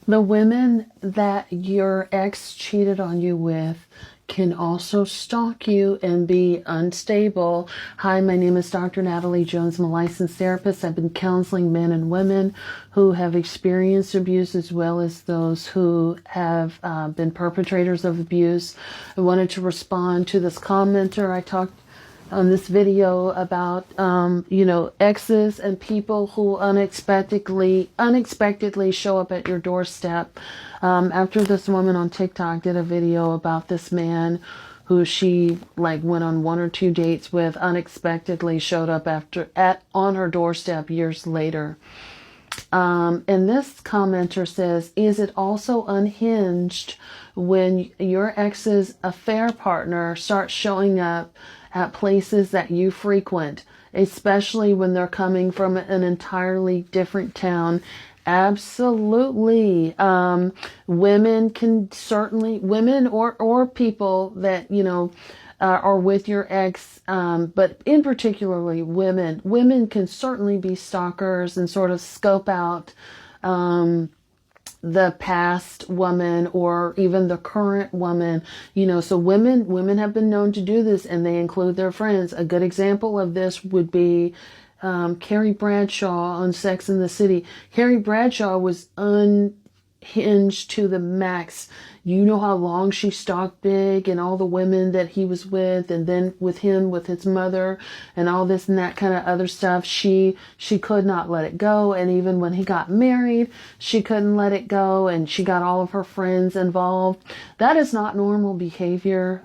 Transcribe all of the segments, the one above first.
The women that your ex cheated on you with can also stalk you and be unstable. Hi, my name is Dr. Natalie Jones. I'm a licensed therapist. I've been counseling men and women who have experienced abuse as well as those who have been perpetrators of abuse. I wanted to respond to this commenter. I talked on this video about exes and people who unexpectedly show up at your doorstep. After this woman on TikTok did a video about this man who she went on 1 or 2 dates with, unexpectedly showed up on her doorstep years later. And this commenter says, is it also unhinged when your ex's affair partner starts showing up at places that you frequent, especially when they're coming from an entirely different town? Absolutely. Women or people that, are with your ex, but in particularly women can certainly be stalkers and sort of scope out, the past woman or even the current woman, so women have been known to do this, and they include their friends. A good example of this would be Carrie Bradshaw on Sex and the City. Carrie Bradshaw was unhinged to the max. You know how long she stalked Big and all the women that he was with, and then with him, with his mother, and all this and that kind of other stuff. She could not let it go, and even when he got married, she couldn't let it go, and she got all of her friends involved. That is not normal behavior.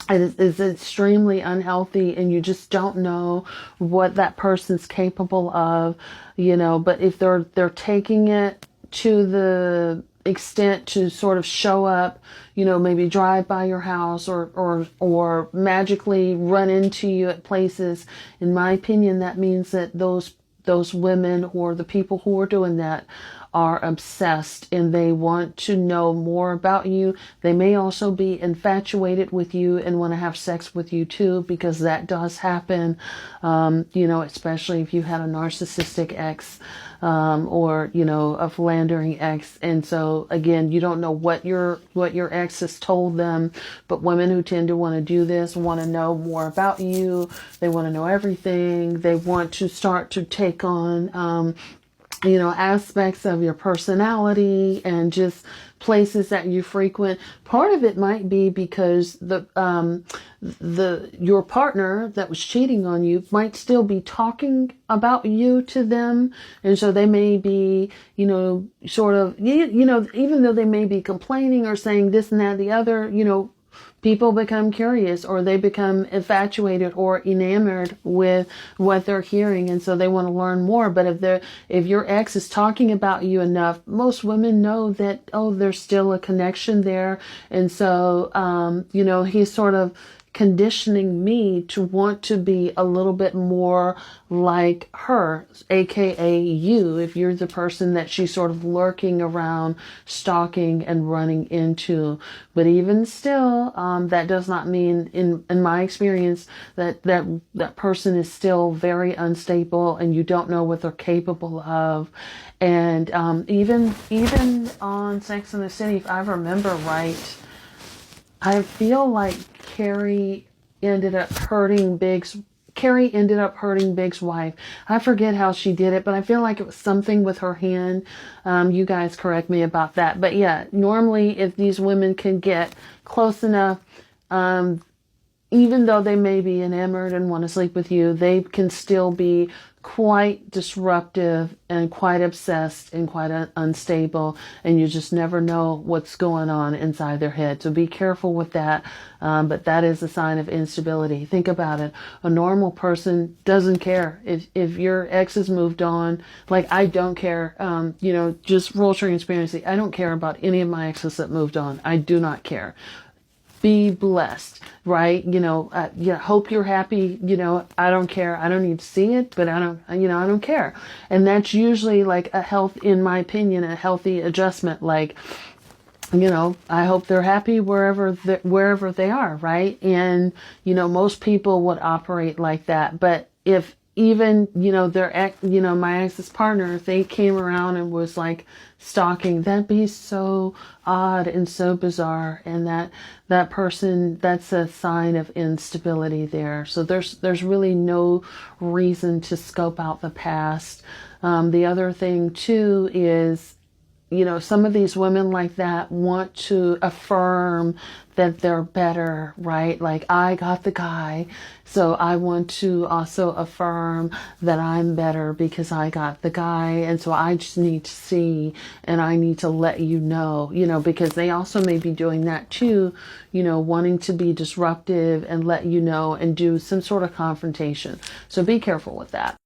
It is extremely unhealthy, and you just don't know what that person's capable of, but if they're taking it to the extent to sort of show up, maybe drive by your house or magically run into you at places, in my opinion, that means that those women or the people who are doing that are obsessed and they want to know more about you. They may also be infatuated with you and want to have sex with you too, because that does happen, especially if you had a narcissistic ex, or a philandering ex. And so again, you don't know what your ex has told them, but women who tend to want to do this want to know more about you. They want to know everything. They want to start to take on, aspects of your personality and just places that you frequent. Part of it might be because your partner that was cheating on you might still be talking about you to them. And so they may be, even though they may be complaining or saying this and that, the other, people become curious, or they become infatuated or enamored with what they're hearing, and so they want to learn more. But if your ex is talking about you enough, most women know that, there's still a connection there. And so, he's sort of conditioning me to want to be a little bit more like her, aka you, if you're the person that she's sort of lurking around, stalking and running into. But even still, that does not mean, in my experience, that person is still very unstable and you don't know what they're capable of. And even on Sex and the City, if I remember right, I feel like Carrie ended up hurting Big's wife. I forget how she did it, but I feel like it was something with her hand. You guys correct me about that. But yeah, normally if these women can get close enough, even though they may be enamored and want to sleep with you, they can still be quite disruptive and quite obsessed and quite unstable, and you just never know what's going on inside their head. So be careful with that. But that is a sign of instability. Think about it. A normal person doesn't care if your ex has moved on. Like, I don't care. Just full transparency. I don't care about any of my exes that moved on. I do not care. Be blessed, right? Hope you're happy. I don't care. I don't need to see it, but I don't care. And that's usually like in my opinion, a healthy adjustment. Like, I hope they're happy wherever they are, right? And, most people would operate like that. But if even, their ex, my ex's partner, if they came around and was like stalking, that'd be so odd and so bizarre. And that person, that's a sign of instability there. So there's really no reason to scope out the past. The other thing too is, some of these women like that want to affirm that they're better, right? Like, I got the guy, so I want to also affirm that I'm better because I got the guy. And so I just need to see, and I need to let you know, because they also may be doing that too, wanting to be disruptive and let you know and do some sort of confrontation. So be careful with that.